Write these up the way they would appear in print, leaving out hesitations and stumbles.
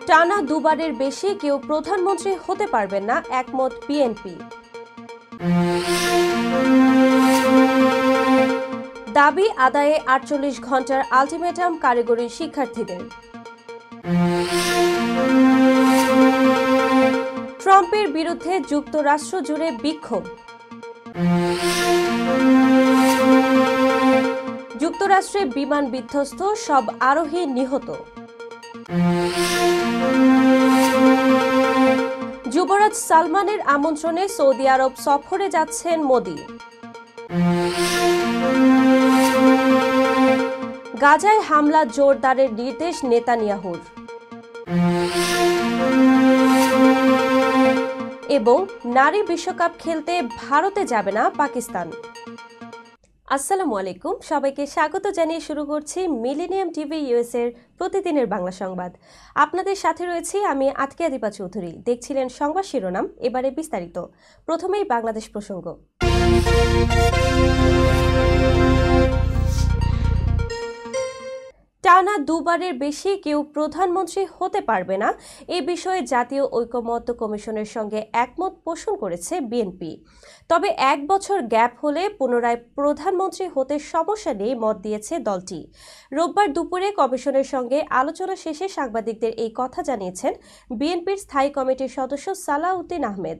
টানা দুবারের বেশি কেউ প্রধানমন্ত্রী হতে পারবেন না, একমত বিএনপি। দাবি আদায়ে ৪৮ ঘন্টার আলটিমেটাম কারিগরি শিক্ষার্থীদের। ট্রাম্পের বিরুদ্ধে যুক্তরাষ্ট্র জুড়ে বিক্ষোভ। যুক্তরাষ্ট্রে বিমান বিধ্বস্ত, সব আরোহী নিহত। যুবরাজ সালমানের আমন্ত্রণে সৌদি আরব সফরে যাচ্ছেন মোদি। গাজায় হামলা জোরদারের নির্দেশ নেতানিয়াহুর। এবং নারী বিশ্বকাপ খেলতে ভারতে যাবে না পাকিস্তান। আসসালামু আলাইকুম, সবাইকে স্বাগত জানিয়ে শুরু করছি মিলেনিয়াম টিভি ইউএস এর প্রতিদিনের বাংলা সংবাদ। আপনাদের সাথে রয়েছি আমি আতকিয়া দীপা চৌধুরী। দেখছিলেন সংবাদ শিরোনাম, এবারে বিস্তারিত। প্রথমেই বাংলাদেশ প্রসঙ্গ। টানা দুবারের বেশি কেউ প্রধানমন্ত্রী হতে পারবে না, এ বিষয়ে জাতীয় ঐকমত্য কমিশনের সঙ্গে একমত পোষণ করেছে বিএনপি। তবে ১ বছর গ্যাপ হলে পুনরায় প্রধানমন্ত্রী হতে সমস্যা নেই মত দিয়েছে দলটি। রোববার দুপুরে কমিশনের সঙ্গে আলোচনা শেষে সাংবাদিকদের এই কথা জানিয়েছেন বিএনপির স্থায়ী কমিটির সদস্য সালাউদ্দিন আহমেদ।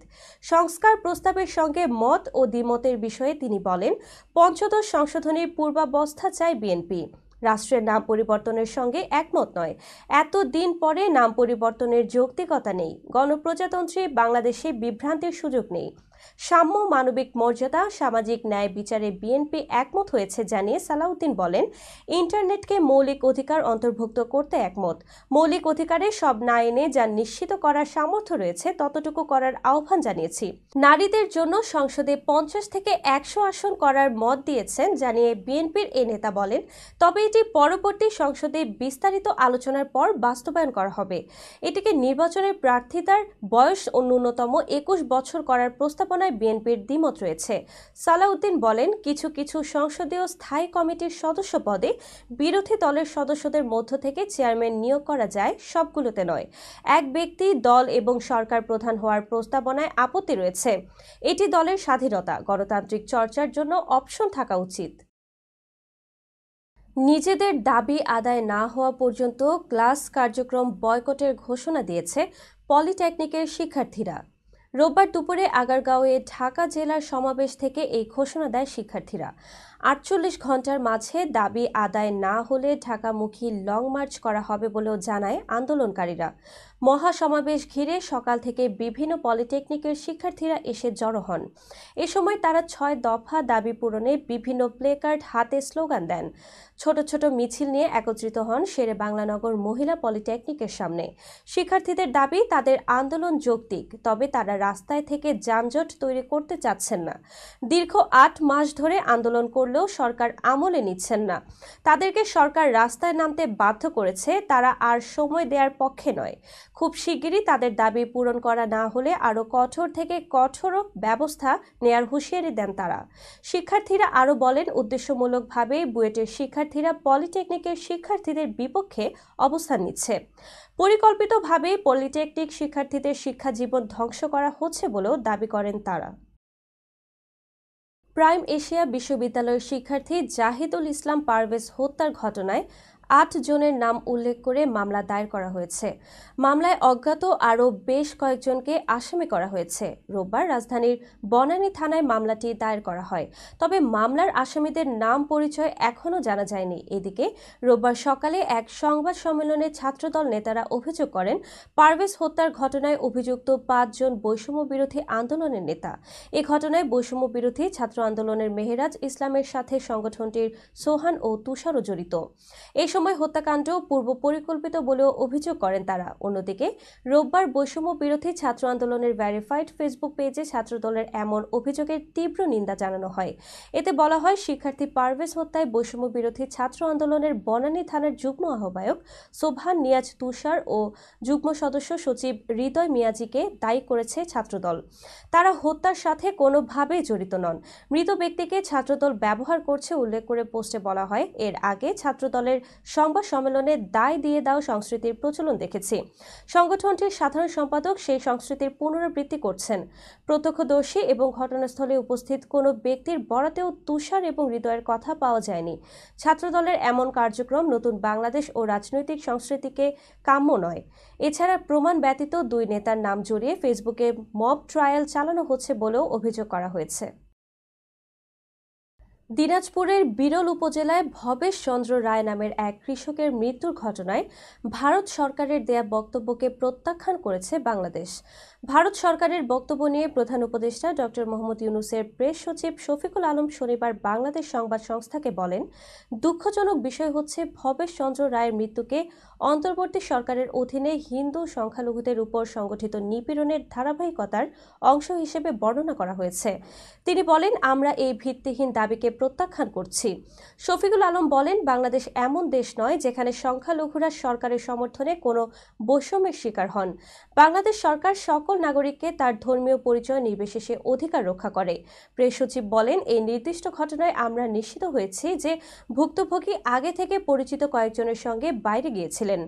সংস্কার প্রস্তাবের সঙ্গে মত ও দ্বিমতের বিষয়ে তিনি বলেন, পঞ্চদশ সংশোধনীর পূর্বাবস্থা চায় বিএনপি। রাষ্ট্রের নাম পরিবর্তনের সঙ্গে একমত নয়। এত দিন পরে নাম পরিবর্তনের যৌক্তিকতা নেই। গণপ্রজাতন্ত্রী বাংলাদেশে বিভ্রান্তির সুযোগ নেই। সাম্য, মানবিক মর্যাদা, সামাজিক ন্যায় বিচারে বিএনপি একমত হয়েছে জানিয়ে সালাউদ্দিন বলেন, ইন্টারনেটকে মৌলিক অধিকার অন্তর্ভুক্ত করতে একমত। মৌলিক অধিকারে সব না এনে যা নিশ্চিত করার সামর্থ্য রয়েছে ততটুকু করার আহ্বান জানিয়েছি। নারীদের জন্য সংসদে ৫০ থেকে ১০০ আসন করার মত দিয়েছেন জানিয়ে বিএনপির এ নেতা বলেন, তবে এটি পরবর্তী সংসদে বিস্তারিত আলোচনার পর বাস্তবায়ন করা হবে। এটিকে নির্বাচনের প্রার্থিতার বয়স ন্যূনতম ২১ বছর করার প্রস্তাবনায় বিএনপির দ্বিমত রয়েছে। সালাউদ্দিন বলেন, কিছু কিছু সংসদীয় স্থায়ী কমিটির সদস্য পদে বিরোধী দলের সদস্যদের মধ্য থেকে চেয়ারম্যান নিয়োগ করা যায়, সবগুলোতে নয়। এক ব্যক্তি দল এবং সরকার প্রধান হওয়ার প্রস্তাবনায় আপত্তি রয়েছে। এটি দলের স্বাধীনতা, গণতান্ত্রিক চর্চার জন্য অপশন থাকা উচিত। নিজেদের দাবি আদায় না হওয়া পর্যন্ত ক্লাস কার্যক্রম বয়কটের ঘোষণা দিয়েছে পলিটেকনিকের শিক্ষার্থীরা। রোববার দুপুরে আগারগাঁওয়ে ঢাকা জেলার সমাবেশ থেকে এই ঘোষণা দেয় শিক্ষার্থীরা। ৪৮ ঘন্টার মাঝে দাবি আদায় না হলে ঢাকামুখী লং মার্চ করা হবে বলেও জানায় আন্দোলনকারীরা। মহাসমাবেশ ঘিরে সকাল থেকে বিভিন্ন পলিটেকনিকের শিক্ষার্থীরা এসে জড়ো হন। এ সময় তারা ৬ দফা দাবি পূরণে বিভিন্ন প্লেকার্ড হাতে স্লোগান দেন। ছোট ছোট মিছিল নিয়ে একত্রিত হন শেরে বাংলানগর মহিলা পলিটেকনিকের সামনে। শিক্ষার্থীদের দাবি, তাদের আন্দোলন যৌক্তিক, তবে তারা রাস্তায় থেকে যানজট তৈরি করতে চাচ্ছেন না। দীর্ঘ ৮ মাস ধরে আন্দোলন করলেও সরকার আমলে নিচ্ছেন না। তাদেরকে সরকার রাস্তায় নামতে বাধ্য করেছে, তারা আর সময় দেওয়ার পক্ষে নয়। খুব শিগগিরই তাদের দাবি পূরণ করা না হলে আরও কঠোর থেকে কঠোর ব্যবস্থা নেয়ার হুঁশিয়ারি দেন তারা। শিক্ষার্থীরা আরও বলেন, উদ্দেশ্যমূলকভাবে বুয়েটের শিক্ষার্থীরা পলিটেকনিকের শিক্ষার্থীদের বিপক্ষে অবস্থান নিচ্ছে। পরিকল্পিতভাবে পলিটেকনিক শিক্ষার্থীদের শিক্ষা জীবন ধ্বংস করা হচ্ছে বলেও দাবি করেন তারা। প্রাইম এশিয়া বিশ্ববিদ্যালয়ের শিক্ষার্থী জাহিদুল ইসলাম পারভেজ হত্যার ঘটনায় ৮ জনের নাম উল্লেখ করে মামলা দায়ের করা হয়েছে। মামলায় অজ্ঞাত আরও বেশ কয়েকজনকে আসামি করা হয়েছে। রোববার রাজধানীর বনানী থানায় মামলাটি দায়ের করা হয়। তবে মামলার আসামিদের নাম পরিচয় এখনও জানা যায়নি। এদিকে রোববার সকালে এক সংবাদ সম্মেলনে ছাত্রদল নেতারা অভিযোগ করেন, পারভেজ হত্যার ঘটনায় অভিযুক্ত ৫ জন বৈষম্য বিরোধী আন্দোলনের নেতা। এ ঘটনায় বৈষম্য বিরোধী ছাত্র আন্দোলনের মেহেরাজ ইসলামের সাথে সংগঠনটির সোহান ও তুষারও জড়িত। এই সময় হত্যাকাণ্ড পূর্ব পরিকল্পিত বলেও অভিযোগ করেন তারা। অন্যদিকে রোববার বৈষম্য বিরোধী ছাত্র আন্দোলনের ভেরিফাইড ফেসবুক পেজে ছাত্রদলের এমন অভিযোগের তীব্র নিন্দা জানানো হয়। এতে বলা হয়, শিক্ষার্থী পারভেজ হত্যায় বৈষম্য বিরোধী ছাত্র আন্দোলনের বনানী থানার যুগ্ম আহ্বায়ক সোবহান নিয়াজ তুষার ও যুগ্ম সদস্য সচিব হৃদয় মিয়াজিকে দায়ী করেছে ছাত্রদল। তারা হত্যার সাথে কোনোভাবেই জড়িত নন। মৃত ব্যক্তিকে ছাত্রদল ব্যবহার করছে উল্লেখ করে পোস্টে বলা হয়, এর আগে ছাত্রদলের সংবাদ সম্মেলনে দায় দিয়ে দাও সংস্কৃতির প্রচলন দেখেছি। সংগঠনটির সাধারণ সম্পাদক সেই সংস্কৃতির পুনরাবৃত্তি করছেন। প্রত্যক্ষদর্শী এবং ঘটনাস্থলে উপস্থিত কোনো ব্যক্তির বরাতেও তুষার এবং হৃদয়ের কথা পাওয়া যায়নি। ছাত্রদলের এমন কার্যক্রম নতুন বাংলাদেশ ও রাজনৈতিক সংস্কৃতিকে কাম্য নয়। এছাড়া প্রমাণ ব্যতীত দুই নেতার নাম জড়িয়ে ফেসবুকে মব ট্রায়াল চালানো হচ্ছে বলেও অভিযোগ করা হয়েছে। দিনাজপুরের বিরল উপজেলায় ভবেশ চন্দ্র রায় নামের এক কৃষকের মৃত্যুর ঘটনায় ভারত সরকারের দেয়া বক্তব্যকে প্রত্যাখ্যান করেছে বাংলাদেশ। ভারত সরকারের বক্তব্য নিয়ে প্রধান উপদেষ্টা ডক্টর মোহাম্মদ ইউনূসের প্রেস সচিব শফিকুল আলম শনিবার বাংলাদেশ সংবাদ সংস্থাকে বলেন, দুঃখজনক বিষয় হচ্ছে ভবেশ চন্দ্র রায়ের মৃত্যুকে অন্তর্বর্তী সরকারের অধীনে হিন্দু সংখ্যালঘুদের উপর সংগঠিত নিপীড়নের ধারাবাহিকতার অংশ হিসেবে বর্ণনা করা হয়েছে। তিনি বলেন, আমরা এই ভিত্তিহীন দাবিকে প্রত্যাখ্যান করছি। শফিকুল আলম বলেন, বাংলাদেশ এমন দেশ নয় যেখানে সংখ্যালঘুরা সরকারের সমর্থনে কোনো বৈষম্যের শিকার হন। বাংলাদেশ সরকার সকল নাগরিককে তার ধর্মীয় পরিচয় নির্বিশেষে অধিকার রক্ষা করে। প্রেস সচিব বলেন, এই নির্দিষ্ট ঘটনায় আমরা নিশ্চিত হয়েছি যে ভুক্তভোগী আগে থেকে পরিচিত কয়েকজনের সঙ্গে বাইরে গিয়েছিলেন।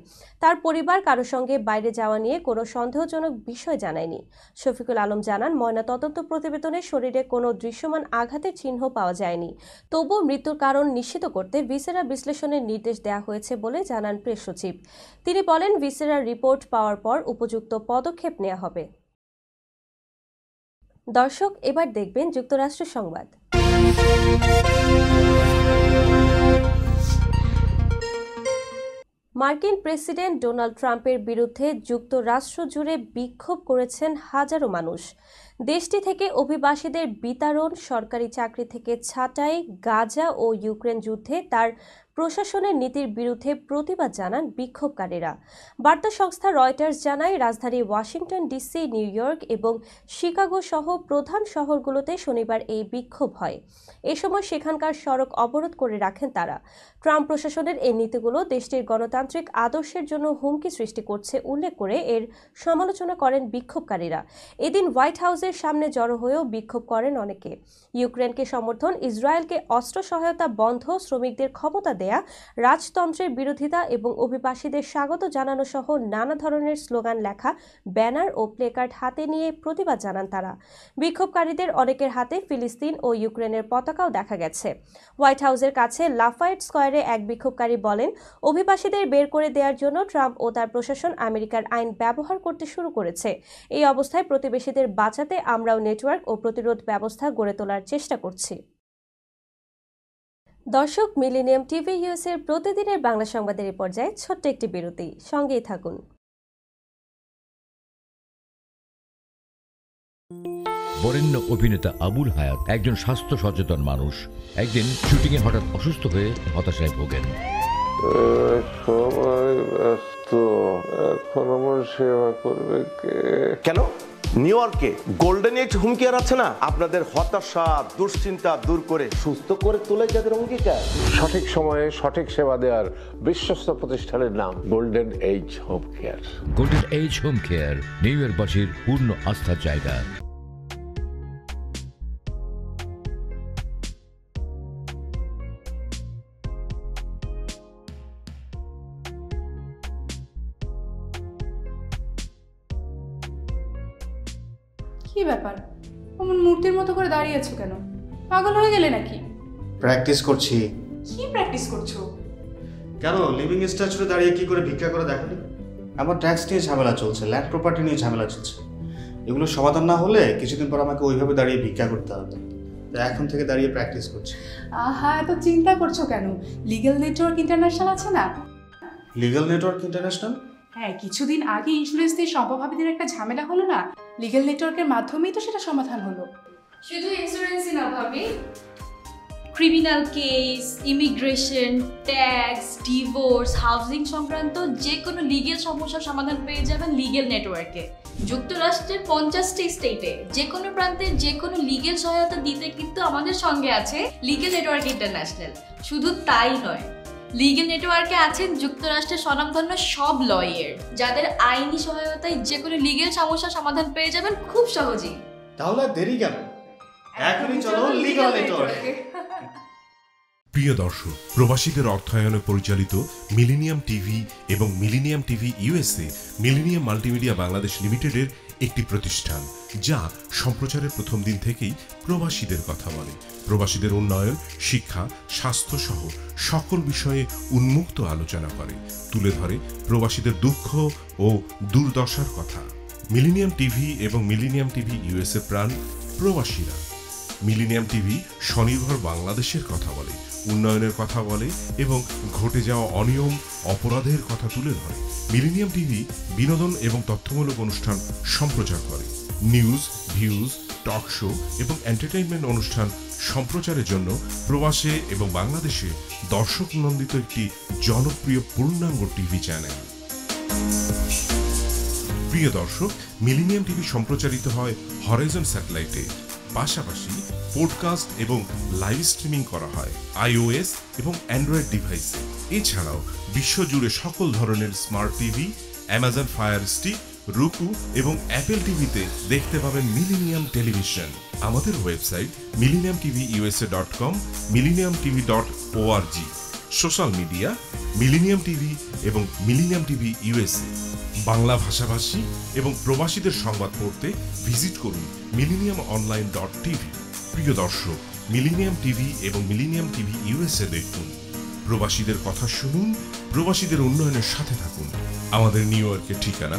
তার পরিবার কারো সঙ্গে বাইরে যাওয়া নিয়ে কোনো সন্দেহজনক বিষয় জানায়নি। শফিকুল আলম জানান, ময়নাতদন্ত প্রতিবেদনে শরীরে কোনো দৃশ্যমান আঘাতের চিহ্ন পাওয়া যায়নি। তবুও মৃত্যুর কারণ নিশ্চিত করতে ভিসেরা বিশ্লেষণের নির্দেশ দেওয়া হয়েছে বলে জানান প্রেস সচিব। তিনি বলেন, ভিসেরার রিপোর্ট পাওয়ার পর উপযুক্ত পদক্ষেপ নেওয়া হবে। দর্শক, এবার দেখবেন যুক্তরাষ্ট্র সংবাদ। মার্কিন প্রেসিডেন্ট ডোনাল্ড ট্রাম্পের বিরুদ্ধে যুক্তরাষ্ট্র জুড়ে বিক্ষোভ করেছেন হাজারো মানুষ। দেশটি থেকে অভিবাসীদের বিতাড়ন, সরকারি চাকরি থেকে ছাঁটাই, গাজা ও ইউক্রেন যুদ্ধে তার প্রশাসনের নীতির বিরুদ্ধে প্রতিবাদ জানান বিক্ষোভকারীরা। বার্তা সংস্থা রয়টার্স জানায়, রাজধানী ওয়াশিংটন ডিসি, নিউ ইয়র্ক এবং শিকাগো সহ প্রধান শহরগুলোতে শনিবার এই বিক্ষোভ হয়। এ সময় সেখানকার সড়ক অবরোধ করে রাখেন তারা। ট্রাম্প প্রশাসনের এই নীতিগুলো দেশটির গণতান্ত্রিক আদর্শের জন্য হুমকি সৃষ্টি করছে উল্লেখ করে এর সমালোচনা করেন বিক্ষোভকারীরা। এদিন হোয়াইট হাউসের সামনে জড়ো হয়েও বিক্ষোভ করেন অনেকে। ইউক্রেনকে সমর্থন, ইসরায়েলকে অস্ত্র সহায়তা বন্ধ, শ্রমিকদের ক্ষমতা দেয়া, রাজতন্ত্রের বিরোধিতা এবং অভিবাসীদের স্বাগত জানানো সহ নানা ধরনের স্লোগান লেখা ব্যানার ও প্লেকার্ড হাতে নিয়ে প্রতিবাদ জানান তারা। বিক্ষোভকারীদের অনেকের হাতে ফিলিস্তিন ও ইউক্রেনের পতাকাও দেখা গেছে। হোয়াইট হাউসের কাছে লাফায়েট স্কয়ারে এক বিক্ষোভকারী বলেন, অভিবাসীদের বের করে দেওয়ার জন্য ট্রাম্প ও তার প্রশাসন আমেরিকার আইন ব্যবহার করতে শুরু করেছে। এই অবস্থায় প্রতিবেশীদের বাঁচাতে আমরাও নেটওয়ার্ক ও প্রতিরোধ ব্যবস্থা গড়ে তোলার চেষ্টা করছি। দর্শক, মিলেনিয়াম টিভি ইউএসের প্রতিদিনের বাংলা সংবাদের এই পর্যায়ে ছোট্ট একটি বিরতি, সঙ্গেই থাকুন। বরেণ্য অভিনেতা আবুল হায়াত একজন স্বাস্থ্য সচেতন মানুষ। একদিন শুটিংয়ে হঠাৎ অসুস্থ হয়ে হতাশায় ভোগেন। সবাই ব্যস্ত, এখন আমার সেবা করবে কে? কেন নিউ ইয়র্কে গোল্ডেন এজ হোম কেয়ার আছে না? আপনাদের হতাশা, দুশ্চিন্তা দূর করে সুস্থ করে তোলে যাদের অঙ্গীকার। সঠিক সময়ে সঠিক সেবা দেওয়ার বিশ্বস্ত প্রতিষ্ঠানের নাম golden age home care. Golden age home care New ইয়র্কবাসীর পূর্ণ আস্থার জায়গা। কি ব্যাপার, অমন মূর্তির মতো করে দাঁড়িয়ে আছো কেন? পাগল হয়ে গেলে নাকি? প্র্যাকটিস করছি। কি প্র্যাকটিস করছো? কেন লিভিং স্ট্যাচুরে দাঁড়িয়ে কি করে ভিক্ষা করে দেখালি? আমার ট্যাক্স নিয়ে ঝামেলা চলছে, ল্যান্ড প্রপার্টি নিয়ে ঝামেলা চলছে। এগুলো সমাধান না হলে কিছুদিন পর আমাকে ওইভাবে দাঁড়িয়ে ভিক্ষা করতে হবে। তাই এখন থেকে দাঁড়িয়ে প্র্যাকটিস করছি। আহা, এত চিন্তা করছো কেন? লিগ্যাল নেটওয়ার্ক ইন্টারন্যাশনাল আছে না? Legal network international? হ্যাঁ, কিছুদিন আগে ইন্স্যুরেন্স দিয়ে সম্পভাবীদের একটা ঝামেলা হলো না? লিগ্যাল নেটওয়ার্কের মাধ্যমেই তো সেটা সমাধান হলো। শুধু ইন্স্যুরেন্সই না ভাবি, criminal case, immigration, tax, divorce, housing সংক্রান্ত যে কোনো লিগ্যাল সমস্যার সমাধান পেয়ে যাবেন লিগ্যাল নেটওয়ার্কে। যুক্তরাষ্ট্রের 50টি স্টেটে যে কোনো প্রান্তে যে কোনো লিগ্যাল সহায়তা দিতে কিন্তু আমাদের সঙ্গে আছে লিগ্যাল নেটওয়ার্ক ইন্টারন্যাশনাল। শুধু তাই নয়, লিগ্যাল নেটওয়ার্কে আছেন যুক্তরাষ্ট্রের স্বনামধন্য সব লয়ার, যাদের আইনি সহায়তায় যে কোনো লিগ্যাল সমস্যার সমাধান পেয়ে যাবেন খুব সহজেই। তাহলে দেরি কেন? এখনই চলো লিগ্যাল নেটওয়ার্কে। প্রিয় দর্শক, প্রবাসীদের অর্থায়নে পরিচালিত মিলেনিয়াম টিভি এবং millennium TV USA millennium multimedia Bangladesh লিমিটেডের একটি প্রতিষ্ঠান, যা সম্প্রচারের প্রথম দিন থেকেই প্রবাসীদের কথা বলে। প্রবাসীদের উন্নয়ন, শিক্ষা, স্বাস্থ্য সহ সকল বিষয়ে উন্মুক্ত আলোচনা করে, তুলে ধরে প্রবাসীদের দুঃখ ও দুর্দশার কথা। মিলেনিয়াম টিভি এবং মিলেনিয়াম টিভি ইউএসএ প্রাণ প্রবাসীরা। মিলেনিয়াম টিভি স্বনির্ভর বাংলাদেশের কথা বলে, উন্নয়নের কথা বলে এবং ঘটে যাওয়া অনিয়ম, অপরাধের কথা তুলে ধরে। মিলেনিয়াম টিভি বিনোদন এবং তথ্যমূলক অনুষ্ঠান সম্প্রচার করে। নিউজ, ভিউজ, টক শো এবং এন্টারটেইনমেন্ট অনুষ্ঠান সম্প্রচারের জন্য প্রবাসে এবং বাংলাদেশে দর্শক নন্দিত একটি জনপ্রিয় পূর্ণাঙ্গ টিভি চ্যানেল। প্রিয় দর্শক, মিলেনিয়াম টিভি সম্প্রচারিত হয় হরাইজন স্যাটেলাইটে, পাশাপাশি পডকাস্ট এবং লাইভ স্ট্রিমিং করা হয় iOS এবং অ্যান্ড্রয়েড ডিভাইসে। এছাড়াও বিশ্বজুড়ে সকল ধরনের smart TV, Amazon fire stick, রুকু এবং অ্যাপেল টিভিতে দেখতে পাবেন মিলেনিয়াম টেলিভিশন। আমাদের website millenniumtvusa.com, millenniumtv.org। Social media millennium TV এবং মিলেনিয়াম টিভি ইউএসএ। বাংলা ভাষাভাষী এবং প্রবাসীদের সংবাদ পড়তে ভিজিট করুন millenniumonline.tv। প্রিয় দর্শক, মিলেনিয়াম টিভি এবং মিলেনিয়াম টিভি ইউএসএ দেখুন, প্রবাসীদের কথা শুনুন, প্রবাসীদের উন্নয়নের সাথে থাকুন। আমাদের নিউ ইয়র্কের ঠিকানা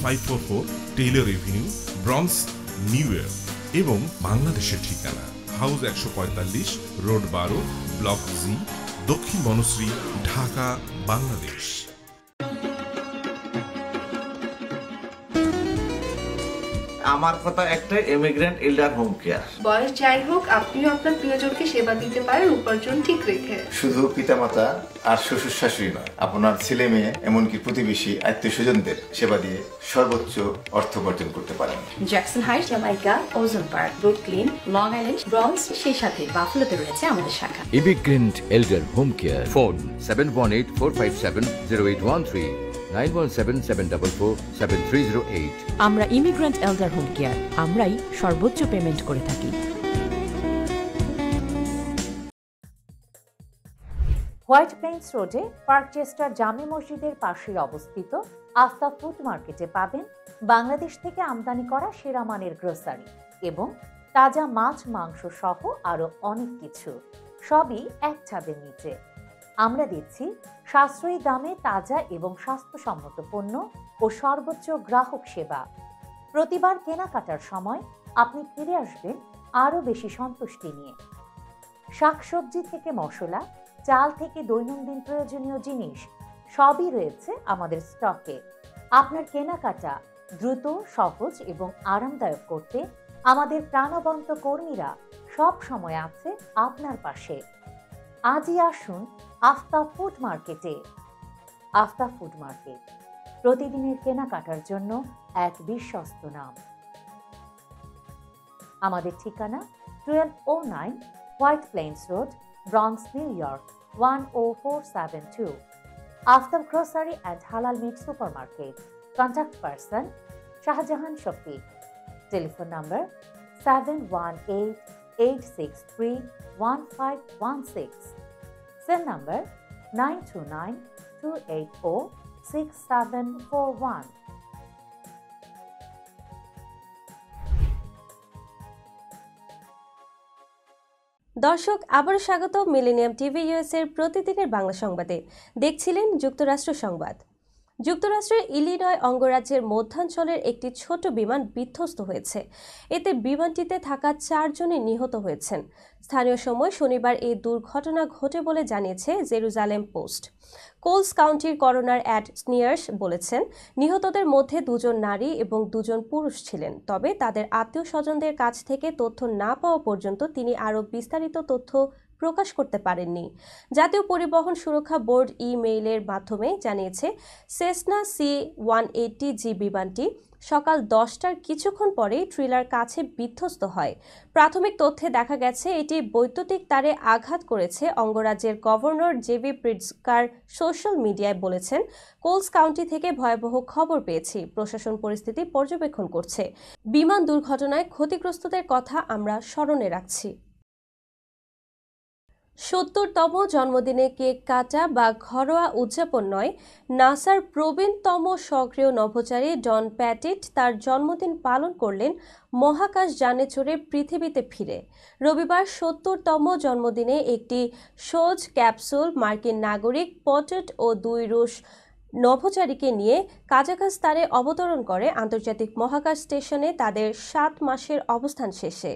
544 Taylor Avenue, bronze, New York এবং বাংলাদেশের ঠিকানা হাউস 145, রোড 12, ব্লক জি, দক্ষিণ বনশ্রী, ঢাকা, বাংলাদেশ। আমার কথা একটাই, ইমিগ্রেন্ট এল্ডার হোম কেয়ার। বয়স যাই হোক, আপনিও আপনার প্রিয়জনকে সেবা দিতে পারেন উপার্জন ঠিক রেখে। শুধু পিতামাতা আর শ্বশুর শাশুড়ি নয়, আপনার ছেলে মেয়ে এমনকি প্রতিবেশী আত্মীয় স্বজনদের সেবা দিয়ে সর্বোচ্চ অর্থ উপার্জন করতে পারেন। জ্যাকসন হাইটস, জামাইকা, ওজন park, Brooklyn, long island, bronze, সেই সাথে বাফলোতে রয়েছে আমাদের শাখা। Immigrant এল্ডার home care. ফোন 7184570813, 9177447308। আমরা ইমিগ্রেন্ট এল্ডার হোম কেয়ার, আমরাই সর্বোচ্চ পেমেন্ট করে থাকি। হোয়াইট প্লেন্স রোডে পার্কচেস্টার জামে মসজিদের পাশে অবস্থিত আফতাব ফুড মার্কেটে পাবেন বাংলাদেশ থেকে আমদানি করা সেরা মানের গ্রোসারি এবং তাজা মাছ, মাংস সহ আরো অনেক কিছু, সবই এক ছাদের নিচে। আমরা দিচ্ছি সাশ্রয়ী দামে তাজা এবং স্বাস্থ্যসম্মত পণ্য ও সর্বোচ্চ গ্রাহক সেবা। প্রতিবার কেনাকাটার সময় আপনি ফিরে আসবেন আরো বেশি সন্তুষ্টি নিয়ে। শাকসবজি থেকে মশলা, চাল থেকে দৈনন্দিন প্রয়োজনীয় জিনিস সবই রয়েছে আমাদের স্টকে। আপনার কেনাকাটা দ্রুত, সহজ এবং আরামদায়ক করতে আমাদের প্রাণবন্ত কর্মীরা সব সময় আছে আপনার পাশে। আজই আসুন আফতাব ফুড মার্কেটে। আফতাব ফুড মার্কেট, প্রতিদিনের কেনাকাটার জন্য এক বিশ্বস্ত নাম। আমাদের ঠিকানা 1209 White Plains Road, Bronx, New York 10472। Aftab grocery and halal meat supermarket. Contact person Shahjahan Shafiq. Telephone number 7188631516। Cell number 9292806741। দর্শক, আবারও স্বাগত মিলেনিয়াম টিভি ইউএসএর প্রতিদিনের বাংলা সংবাদে। দেখছিলেন যুক্তরাষ্ট্র সংবাদ। যুক্তরাষ্ট্রের ইলিনয় অঙ্গরাজ্যের মধ্যাঞ্চলের একটি ছোট বিমান বিধ্বস্ত হয়েছে। এতে বিমানটিতে থাকা 4 জনই নিহত হয়েছেন। স্থানীয় সময় শনিবার এই দুর্ঘটনা ঘটে বলে জানিয়েছে জেরুজালেম পোস্ট। কোলস কাউন্টির করোনার অ্যাড স্নিয়ার্স বলেছেন, নিহতদের মধ্যে 2 জন নারী এবং 2 জন পুরুষ ছিলেন। তবে তাদের আত্মীয় স্বজনদের কাছ থেকে তথ্য না পাওয়া পর্যন্ত তিনি আরও বিস্তারিত তথ্য প্রকাশ করতে পারেননি। জাতীয় পরিবহন সুরক্ষা বোর্ড ইমেইলের মাধ্যমে জানিয়েছে, সেসনা C-180G বিমানটি সকাল 10টার কিছুক্ষণ পরেই ট্রিলার কাছে বিধ্বস্ত হয়। প্রাথমিক তথ্যে দেখা গেছে এটি বৈদ্যুতিক তারে আঘাত করেছে। অঙ্গরাজ্যের গভর্নর জেভি প্রিটজকার সোশ্যাল মিডিয়ায় বলেছেন, কোলস কাউন্টি থেকে ভয়াবহ খবর পেয়েছি, প্রশাসন পরিস্থিতি পর্যবেক্ষণ করছে। বিমান দুর্ঘটনায় ক্ষতিগ্রস্তদের কথা আমরা স্মরণে রাখছি। 70তম জন্মদিনে কেক কাটা বা ঘরোয়া উদযাপন নয়, নাসার প্রবীণতম সক্রিয় নভোচারী ডন প্যাটিট তার জন্মদিন পালন করলেন মহাকাশ যানে চড়ে পৃথিবীতে ফিরে। রবিবার 70তম জন্মদিনে একটি সোজ ক্যাপসুল মার্কিন নাগরিক প্যাটিট ও 2 রুশ নভোচারীকে নিয়ে কাজাখস্তানে অবতরণ করে আন্তর্জাতিক মহাকাশ স্টেশনে তাদের 7 মাসের অবস্থান শেষে।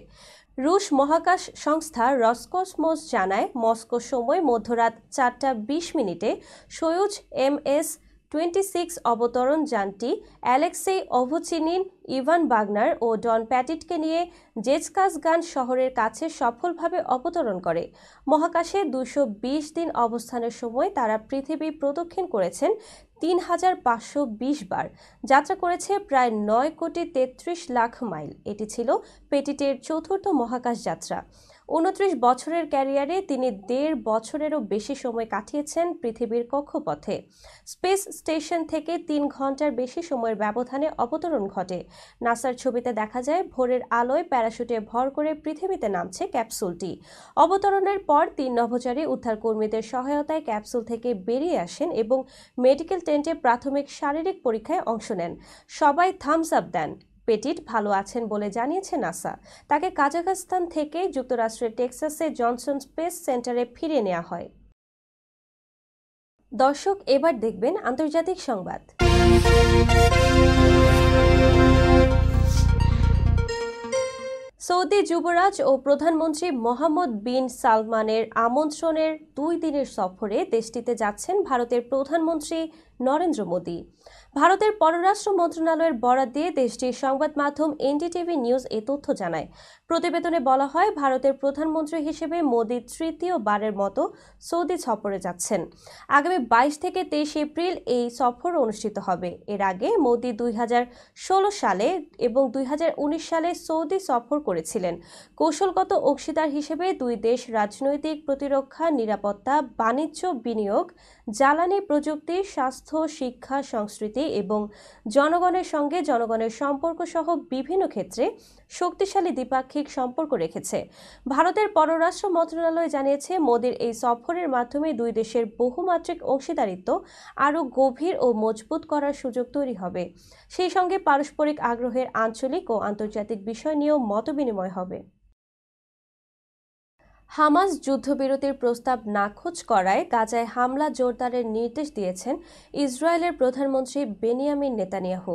রুশ মহাকাশ সংস্থা রসকসমস জানায়, মস্কো সময় মধ্যরাত 4:20 সোয়ুজ MS-26 অবতরণ যানটি অ্যালেক্সেই ওভচিনিন, ইভান বাগনার ও ডন প্যাটিটকে নিয়ে জেচকাসগান শহরের কাছে সফলভাবে অবতরণ করে। মহাকাশে 220 দিন অবস্থানের সময় তারা পৃথিবী প্রদক্ষিণ করেছেন 3520 বার, যাত্রা করেছে প্রায় 9,33,00,000 মাইল। এটি ছিল পেটিটের 4র্থ মহাকাশ যাত্রা। 29 বছরের ক্যারিয়ারে তিনি 1.5 বছরেরও বেশি সময় কাটিয়েছেন পৃথিবীর কক্ষপথে। স্পেস স্টেশন থেকে 3 ঘন্টার বেশি সময়ের ব্যবধানে অবতরণ ঘটে। নাসার ছবিতে দেখা যায় ভোরের আলোয় প্যারাশুটে ভর করে পৃথিবীতে নামছে ক্যাপসুলটি। অবতরণের পর 3 নভোচারী উদ্ধারকর্মীদের সহায়তায় ক্যাপসুল থেকে বেরিয়ে আসেন এবং মেডিকেল টেন্টে প্রাথমিক শারীরিক পরীক্ষায় অংশ নেন। সবাই থামস আপ দেন। পেটিট ভালো আছেন বলে জানিয়েছে নাসা। তাকে কাজাখস্তান থেকে যুক্তরাষ্ট্রের টেক্সাসে জনসন স্পেস সেন্টারে ফিরিয়ে নেওয়া হয়। দর্শক, এবার দেখবেন আন্তর্জাতিক সংবাদ। সৌদি যুবরাজ ও প্রধানমন্ত্রী মোহাম্মদ বিন সালমানের আমন্ত্রণের 2 দিনের সফরে দেশটিতে যাচ্ছেন ভারতের প্রধানমন্ত্রী নরেন্দ্র মোদী। ভারতের পররাষ্ট্র মন্ত্রণালয়ের বরাত দিয়ে দেশটির সংবাদ মাধ্যম এনডিটিভি নিউজ এ তথ্য জানায়। প্রতিবেদনে বলা হয়, ভারতের প্রধানমন্ত্রী হিসেবে মোদী তৃতীয়বারের মতো সৌদি সফরে যাচ্ছেন। আগামী 22 থেকে 23 এপ্রিল এই সফর অনুষ্ঠিত হবে। এর আগে মোদী 2016 সালে এবং 2019 সালে সৌদি সফর করেছিলেন। কৌশলগত অংশীদার হিসেবে 2 দেশ রাজনৈতিক, প্রতিরক্ষা, নিরাপত্তা, বাণিজ্য, বিনিয়োগ, জ্বালানি, প্রযুক্তি, স্বাস্থ্য, শিক্ষা, সংস্কৃতি এবং জনগণের সঙ্গে জনগণের সম্পর্ক সহ বিভিন্ন ক্ষেত্রে শক্তিশালী দ্বিপাক্ষিক সম্পর্ক রেখেছে। ভারতের পররাষ্ট্র মন্ত্রণালয় জানিয়েছে, মোদীর এই সফরের মাধ্যমে 2 দেশের বহুমাত্রিক অংশীদারিত্ব আরও গভীর ও মজবুত করার সুযোগ তৈরি হবে। সেই সঙ্গে পারস্পরিক আগ্রহের আঞ্চলিক ও আন্তর্জাতিক বিষয় নিয়েও মতবিনিময় হবে। হামাস যুদ্ধবিরতির প্রস্তাব নাকচ করায় গাজায় হামলা জোরদারের নির্দেশ দিয়েছেন ইসরায়েলের প্রধানমন্ত্রী বেনিয়ামিন নেতানিয়াহু।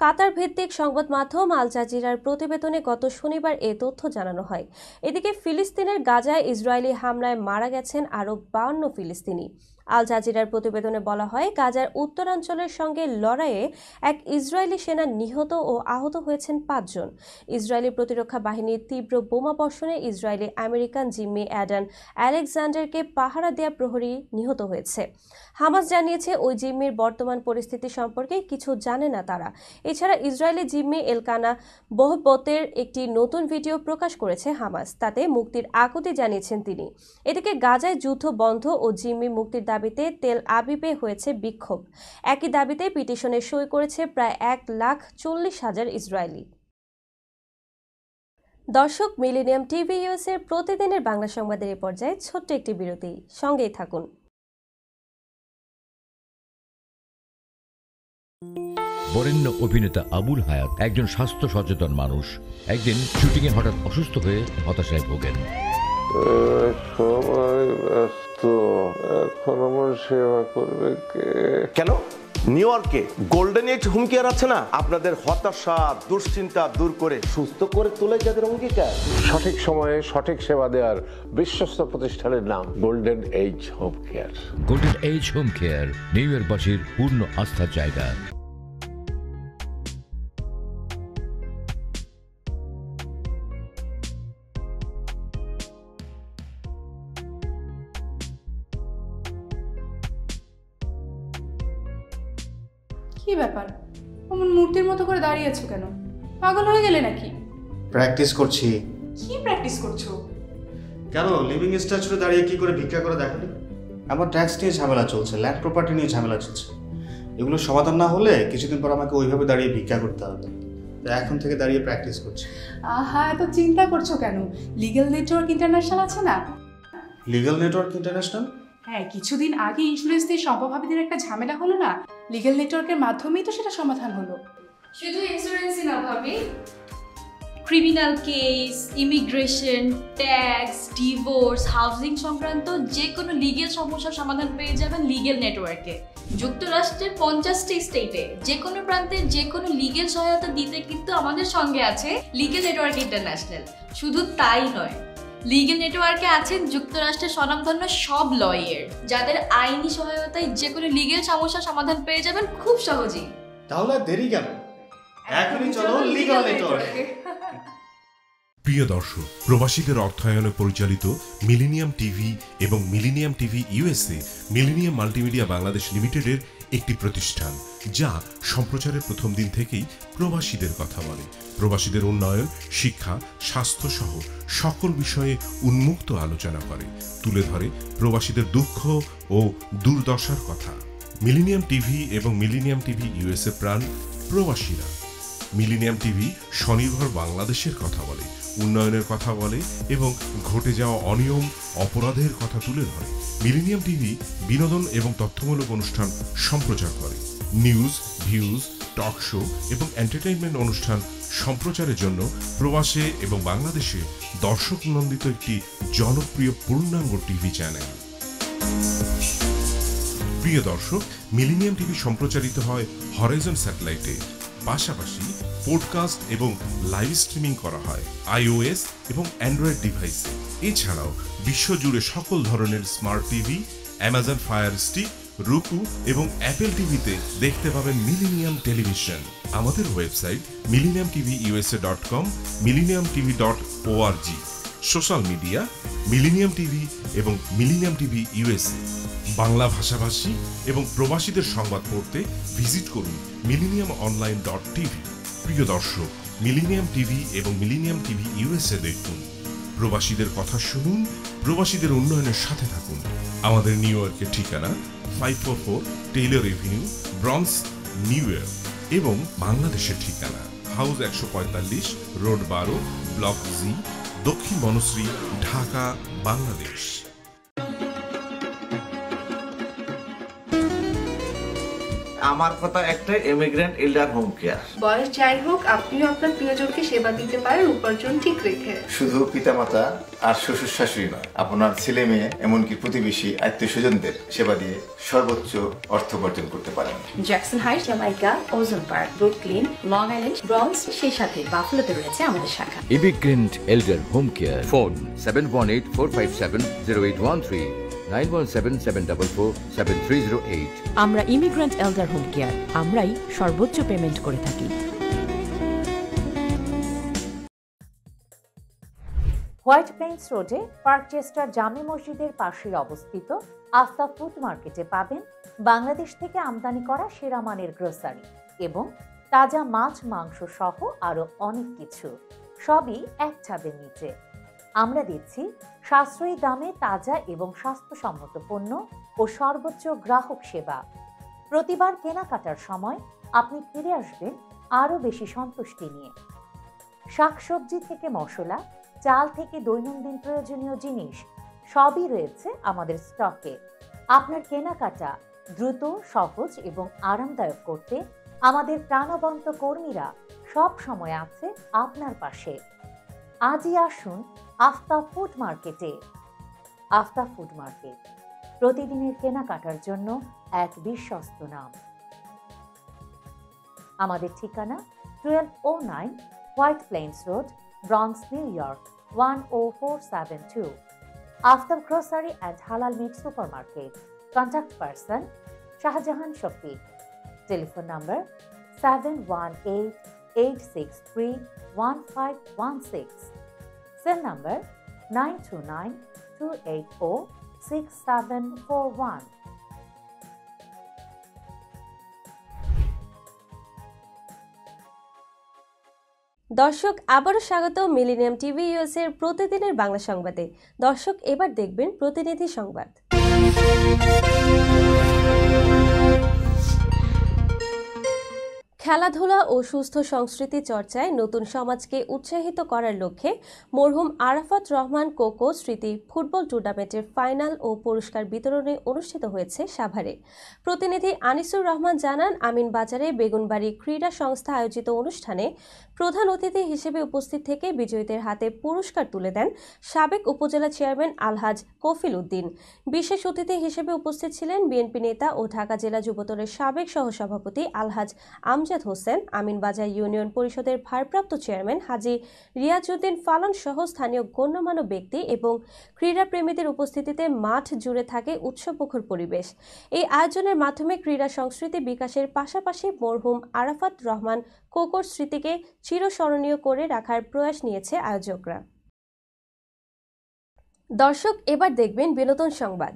কাতার ভিত্তিক সংবাদ মাধ্যম আল জাজিরার প্রতিবেদনে গত শনিবার এ তথ্য জানানো হয়। এদিকে ফিলিস্তিনের গাজায় ইসরায়েলি হামলায় মারা গেছেন আরও 52 ফিলিস্তিনি। আল জাজিরার প্রতিবেদনে বলা হয়, গাজার উত্তরাঞ্চলের সঙ্গে লড়াইয়ে এক ইসরায়েলি সেনা নিহত ও আহত হয়েছেন 5 জন। ইসরায়েলি প্রতিরক্ষা বাহিনীর তীব্র বোমাবর্ষণে ইসরায়েলি আমেরিকান জিম্মি অ্যাডান আলেকজান্ডারকে পাহারা দেয়া প্রহরী নিহত হয়েছে। হামাস জানিয়েছে, ওই জিম্মির বর্তমান পরিস্থিতি সম্পর্কে কিছু জানে না তারা। এছাড়া ইসরায়েলি জিম্মি এলকানা বহবতের একটি নতুন ভিডিও প্রকাশ করেছে হামাস। তাতে মুক্তির আকুতি জানিয়েছেন তিনি। এদিকে গাজায় যুদ্ধ বন্ধ ও জিম্মি মুক্তির দাবিতে তেল আবিবে হয়েছে বিক্ষোভ। একই দাবিতে পিটিশনে সই করেছে প্রায় 1,40,000 ইসরায়েলি। দর্শক, মিলেনিয়াম টিভি ইউএস এর প্রতিদিনের বাংলা সংবাদের এই পর্যায়ে ছোট্ট একটি বিরতি, সঙ্গেই থাকুন। বরেণ্য অভিনেতা আবুল হায়াত একজন স্বাস্থ্য সচেতন মানুষ। একদিন শুটিংয়ে হঠাৎ অসুস্থ হয়ে হতাশায় ভোগেন। সবাই ব্যস্ত, এখন আমার সেবা করবে কে? কেন? নিউ ইয়র্কে গোল্ডেন এইজ হোম কেয়ার আছে না, আপনাদের হতাশা, দুশ্চিন্তা দূর করে সুস্থ করে তোলে যাদের অঙ্গীকার। সঠিক সময়ে সঠিক সেবা দেওয়ার বিশ্বস্ত প্রতিষ্ঠানের নাম golden age home care. Golden age home care New ইয়র্কবাসীর পূর্ণ আস্থার জায়গা। কি ব্যাপার, অমন মূর্তির মতো করে দাঁড়িয়ে আছো কেন? পাগল হয়ে গেলে নাকি? প্র্যাকটিস করছি। কি প্র্যাকটিস করছো? কেন লিভিং স্ট্যাচুতে দাঁড়িয়ে কি করে ভিক্ষা করে দেখালি? আমার ট্যাক্স নিয়ে ঝামেলা চলছে, ল্যান্ড প্রপার্টি নিয়ে ঝামেলা চলছে। এগুলো সমাধান না হলে কিছুদিন পর আমাকে ওইভাবে দাঁড়িয়ে ভিক্ষা করতে হবে। তাই এখন থেকে দাঁড়িয়ে প্র্যাকটিস করছি। আহা, এত চিন্তা করছো কেন? লিগ্যাল নেটওয়ার্ক ইন্টারন্যাশনাল আছে না, লিগ্যাল নেটওয়ার্ক ইন্টারন্যাশনাল? হ্যাঁ, কিছুদিন আগে ইন্স্যুরেন্স দিয়ে সম্পভাবিদের একটা ঝামেলা হলো না, লিগ্যাল নেটওয়ার্কের মাধ্যমেই তো সেটা সমাধান হলো। শুধু ইন্স্যুরেন্সই না ভাবি, criminal case, immigration, tax, divorce, housing সংক্রান্ত যে কোনো লিগেল সমস্যার সমাধান পেয়ে যাবেন লিগেল নেটওয়ার্কে। যুক্তরাষ্ট্রের 50টি স্টেটে যে কোনো প্রান্তে যে কোনো লিগেল সহায়তা দিতে কিন্তু আমাদের সঙ্গে আছে লিগেল নেটওয়ার্ক ইন্টারন্যাশনাল। শুধু তাই নয়, লিগেল নেটওয়ার্কে আছেন যুক্তরাষ্ট্রের স্বনামধন্য সব লয়ার, যাদের আইনি সহায়তায় যে কোনো লিগেল সমস্যার সমাধান পেয়ে যাবেন খুব সহজেই। তাহলে দেরি কেন, এখনই চলো লিগ্যাল নেটওয়ার্কে। প্রিয় দর্শক, প্রবাসীদের অর্থায়নে পরিচালিত মিলেনিয়াম টিভি এবং millennium TV USA millennium multimedia Bangladesh লিমিটেডের একটি প্রতিষ্ঠান, যা সম্প্রচারের প্রথম দিন থেকেই প্রবাসীদের কথা বলে। প্রবাসীদের উন্নয়ন, শিক্ষা, স্বাস্থ্য সহ সকল বিষয়ে উন্মুক্ত আলোচনা করে, তুলে ধরে প্রবাসীদের দুঃখ ও দুর্দশার কথা। মিলেনিয়াম টিভি এবং মিলেনিয়াম টিভি ইউএসএ প্রাণ প্রবাসীরা। মিলেনিয়াম টিভি স্বনির্ভর বাংলাদেশের কথা বলে, উন্নয়নের কথা বলে এবং ঘটে যাওয়া অনিয়ম, অপরাধের কথা তুলে ধরে। মিলেনিয়াম টিভি বিনোদন এবং তথ্যমূলক অনুষ্ঠান সম্প্রচার করে। নিউজ, ভিউজ, টক শো এবং এন্টারটেইনমেন্ট অনুষ্ঠান সম্প্রচারের জন্য প্রবাসে এবং বাংলাদেশে দর্শক নন্দিত একটি জনপ্রিয় পূর্ণাঙ্গ টিভি চ্যানেল। প্রিয় দর্শক, মিলেনিয়াম টিভি সম্প্রচারিত হয় হরাইজন স্যাটেলাইটে। পাশাপাশি পডকাস্ট এবং লাইভ স্ট্রিমিং করা হয় iOS এবং অ্যান্ড্রয়েড ডিভাইসে। এছাড়াও বিশ্বজুড়ে সকল ধরনের smart TV, Amazon fire stick, রুকু এবং অ্যাপেল টিভিতে দেখতে পাবেন মিলেনিয়াম টেলিভিশন। আমাদের website millenniumtvusa.com, millenniumtv.org। Social media millennium TV এবং মিলেনিয়াম টিভি ইউএসএ। বাংলা ভাষাভাষী এবং প্রবাসীদের সংবাদ পড়তে ভিজিট করুন millenniumonline.tv। প্রিয় দর্শক, মিলেনিয়াম টিভি এবং মিলেনিয়াম টিভি ইউএসএ দেখুন, প্রবাসীদের কথা শুনুন, প্রবাসীদের উন্নয়নের সাথে থাকুন। আমাদের নিউ ইয়র্কের ঠিকানা 544 Taylor Avenue, bronze, New York এবং বাংলাদেশের ঠিকানা হাউস 145, রোড 12, ব্লক জি, দক্ষিণ বনশ্রী, ঢাকা, বাংলাদেশ। আমার কথা একটা, ইমিগ্রেন্ট এল্ডার হোম কেয়ার। বয়স যাই হোক, আপনিও আপনার প্রিয়জনকে সেবা দিতে পারেন উপার্জন ঠিক রেখে। শুধু পিতামাতা আর শ্বশুর শাশুড়ি নয়, আপনার ছেলে মেয়ে এমনকি প্রতিবেশী আত্মীয় স্বজনদের সেবা দিয়ে সর্বোচ্চ অর্থ উপার্জন করতে পারেন। জ্যাকসন হাইটস, জামাইকা, ওজন park, Brooklyn, long island, bronze, সেই সাথে বাফলোতে রয়েছে আমাদের শাখা। Immigrant এল্ডার home care. ফোন 7184570813, 9177447308। আমরা ইমিগ্রেন্ট এল্ডার হোম কেয়ার, আমরাই সর্বোচ্চ পেমেন্ট করে থাকি। হোয়াইট প্লেন্স রোডে পার্কচেস্টার জামে মসজিদের পাশেই অবস্থিত আস্থা ফুড মার্কেটে পাবেন বাংলাদেশ থেকে আমদানি করা সেরা মানের গ্রোসারি এবং তাজা মাছ, মাংস সহ আরো অনেক কিছু, সবই এক ছাদের নিচে। আমরা দিচ্ছি সাশ্রয়ী দামে তাজা এবং স্বাস্থ্যসম্মত পণ্য ও সর্বোচ্চ গ্রাহক সেবা। প্রতিবার কেনাকাটার সময় আপনি ফিরে আসবেন আরো বেশি সন্তুষ্টি নিয়ে। শাকসবজি থেকে মশলা, চাল থেকে দৈনন্দিন প্রয়োজনীয় জিনিস সবই রয়েছে আমাদের স্টকে। আপনার কেনাকাটা দ্রুত, সহজ এবং আরামদায়ক করতে আমাদের প্রাণবন্ত কর্মীরা সব সময় আছে আপনার পাশে। আজই আসুন আস্থা ফুড মার্কেটে। আস্থা ফুড মার্কেট, প্রতিদিনের কেনাকাটার জন্য এক বিশ্বস্ত নাম। আমাদের ঠিকানা 1209 White Plains Road, Bronx, New York 10472। Aftab grocery and halal meat supermarket. Contact person Shahjahan Shafiq. Telephone number 7188631516। Cell number 9292846741। দর্শক, আবারও স্বাগত মিলেনিয়াম টিভি ইউএসএর প্রতিদিনের বাংলা সংবাদে। দর্শক, এবার দেখবেন প্রতিনিধি সংবাদ। খেলাধুলা ও সুস্থ সংস্কৃতি চর্চায় নতুন সমাজকে উৎসাহিত করার লক্ষ্যে মরহুম আরাফাত রহমান কোকো স্মৃতি ফুটবল টুর্নামেন্টের ফাইনাল ও পুরস্কার বিতরণী অনুষ্ঠিত হয়েছে সাভারে। প্রতিনিধি আনিসুর রহমান জানান, আমিনবাজারে বেগুনবাড়ি ক্রীড়া সংস্থা আয়োজিত অনুষ্ঠানে প্রধান অতিথি হিসেবে উপস্থিত থেকে বিজয়ীদের হাতে পুরস্কার তুলে দেন সাবেক উপজেলা চেয়ারম্যান আলহাজ কফিল উদ্দিন। বিশেষ অতিথি হিসেবে উপস্থিত ছিলেন বিএনপি নেতা ও ঢাকা জেলা যুবদলের সাবেক সহসভাপতি আলহাজ আমজাদ হোসেন, আমিনবাজার ইউনিয়ন পরিষদের ভারপ্রাপ্ত চেয়ারম্যান হাজী রিয়াজউদ্দিন ফালান সহ স্থানীয় গণ্যমান্য ব্যক্তি এবং ক্রীড়াপ্রেমীদের উপস্থিতিতে মাঠ জুড়ে থাকে উৎসবমুখর পরিবেশ। এই আয়োজনের মাধ্যমে ক্রীড়া সংস্কৃতি বিকাশের পাশাপাশি মরহুম আরাফাত রহমান কোকোর স্মৃতিকে চিরস্মরণীয় করে রাখার প্রয়াস নিয়েছে আয়োজকরা। দর্শক, এবার দেখবেন বিনোদন সংবাদ।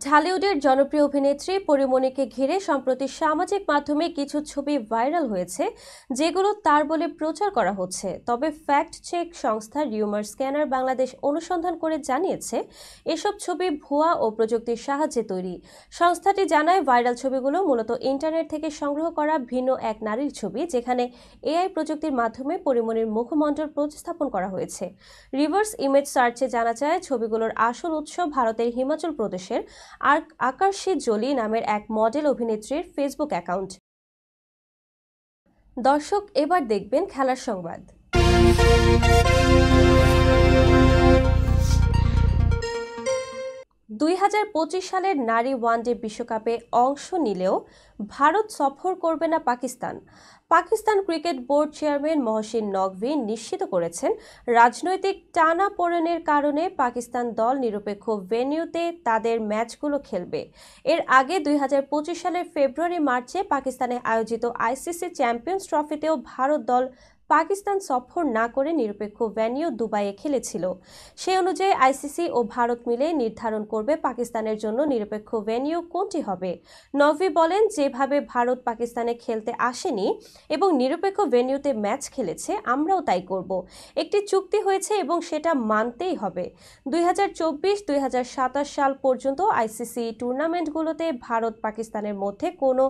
ঢালিউডের জনপ্রিয় অভিনেত্রী পরিমণিকে ঘিরে সম্প্রতি সামাজিক মাধ্যমে কিছু ছবি ভাইরাল হয়েছে, যেগুলো তার বলে প্রচার করা হচ্ছে। তবে ফ্যাক্ট চেক সংস্থা রিউমার স্ক্যানার বাংলাদেশ অনুসন্ধান করে জানিয়েছে এসব ছবি ভুয়া ও প্রযুক্তির সাহায্যে তৈরি। সংস্থাটি জানায়, ভাইরাল ছবিগুলো মূলত ইন্টারনেট থেকে সংগ্রহ করা ভিন্ন এক নারীর ছবি, যেখানে এআই প্রযুক্তির মাধ্যমে পরিমণির মুখমণ্ডল প্রতিস্থাপন করা হয়েছে। রিভার্স ইমেজ সার্চে জানা যায়, ছবিগুলোর আসল উৎস ভারতের হিমাচল প্রদেশের আকাশী জলি নামের এক মডেল অভিনেত্রীর ফেসবুক অ্যাকাউন্ট। দর্শক, এবার দেখবেন খেলার সংবাদ। সালের নারী ওয়ানডে বিশ্বকাপে অংশ নিলেও ভারত সফর করবে না Pakistan. Pakistan cricket board chairman Mohsin Naqvi নিশ্চিত করেছেন, রাজনৈতিক টানাপোড়েনের কারণে পাকিস্তান দল নিরপেক্ষ ভেন্যুতে তাদের ম্যাচগুলো খেলবে। এর আগে 2025 সালের ফেব্রুয়ারি-মার্চে পাকিস্তানে আয়োজিত আইসিসি চ্যাম্পিয়ন্স ট্রফিতেও ভারত দল পাকিস্তান সফর না করে নিরপেক্ষ ভেন্যু দুবাইয়ে খেলেছিল। সে অনুযায়ী আইসিসি ও ভারত মিলে নির্ধারণ করবে পাকিস্তানের জন্য নিরপেক্ষ ভেন্যু কোনটি হবে। নকভি বলেন, যেভাবে ভারত পাকিস্তানে খেলতে আসেনি এবং নিরপেক্ষ ভেন্যুতে ম্যাচ খেলেছে, আমরাও তাই করব। একটি চুক্তি হয়েছে এবং সেটা মানতেই হবে। 2024-2027 সাল পর্যন্ত আইসিসি টুর্নামেন্টগুলোতে ভারত পাকিস্তানের মধ্যে কোনো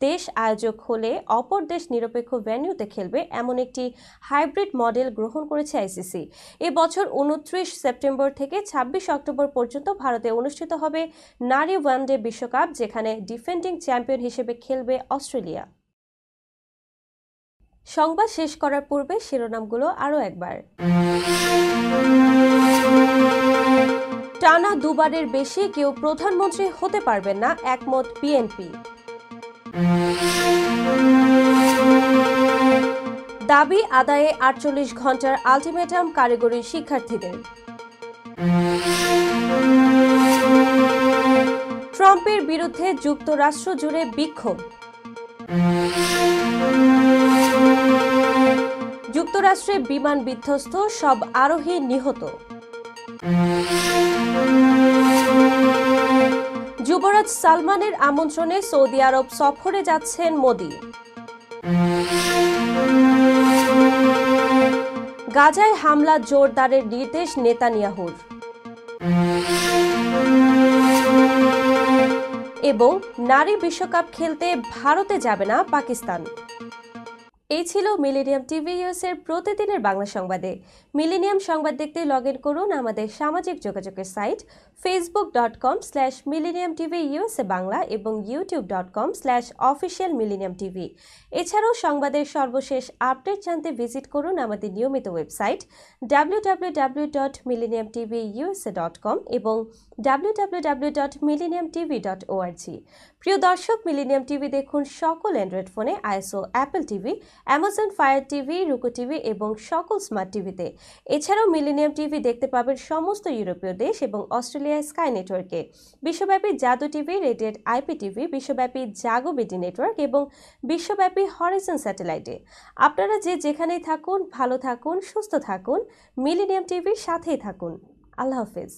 দেশ আয়োজক হলে অপর দেশ নিরপেক্ষ ভেন্যুতে খেলবে, এমন একটি হাইব্রিড মডেল গ্রহণ করেছে আইসিসি। এবছর 29 সেপ্টেম্বর থেকে 26 অক্টোবর পর্যন্ত ভারতে অনুষ্ঠিত হবে নারী ওয়ানডে বিশ্বকাপ, যেখানে ডিফেন্ডিং চ্যাম্পিয়ন হিসেবে খেলবে অস্ট্রেলিয়া। সংবাদ শেষ করার পূর্বে শিরোনামগুলো আরও একবার। টানা দুবারের বেশি কেউ প্রধানমন্ত্রী হতে পারবেন না, একমত বিএনপি। দাবি আদায়ে 48 ঘন্টার আলটিমেটাম কারিগরি শিক্ষার্থীদের। ট্রাম্পের বিরুদ্ধে যুক্তরাষ্ট্র জুড়ে বিক্ষোভ। যুক্তরাষ্ট্রে বিমান বিধ্বস্ত, সব আরোহী নিহত। যুবরাজ সালমানের আমন্ত্রণে সৌদি আরব সফরে যাচ্ছেন মোদি। গাজায় হামলা জোরদারের নির্দেশ নেতানিয়াহুর। এবং নারী বিশ্বকাপ খেলতে ভারতে যাবে না পাকিস্তান। এই ছিল মিলেনিয়াম টিভি ইউএস এর প্রতিদিনের বাংলা সংবাদে। মিলেনিয়াম সংবাদ দেখতে লগ ইন করুন আমাদের সামাজিক যোগাযোগের সাইট facebook.com/millenniumtvUSA বাংলা এবং youtube.com/officialmillenniumtv। এছাড়াও সংবাদের সর্বশেষ আপডেট জানতে ভিজিট করুন আমাদের নিয়মিত ওয়েবসাইট www.millenniumtvusa.com এবং www.millenniumtv.org। প্রিয় দর্শক, মিলেনিয়াম টিভি দেখুন সকল অ্যান্ড্রয়েড ফোনে, ISO Apple TV, Amazon Fire TV, Roku TV এবং সকল স্মার্ট টিভিতে। এছাড়াও মিলেনিয়াম টিভি দেখতে পাবেন সমস্ত ইউরোপীয় দেশ এবং অস্ট্রেলিয়ার স্কাই নেটওয়ার্কে, বিশ্বব্যাপী জাদু টিভি, রেডিয়েট আইপি টিভি, বিশ্বব্যাপী জাগো বিডি নেটওয়ার্ক এবং বিশ্বব্যাপী হরাইজন স্যাটেলাইটে। আপনারা যেখানেই থাকুন, ভালো থাকুন, সুস্থ থাকুন, মিলেনিয়াম টিভির সাথেই থাকুন। আল্লাহ হাফেজ।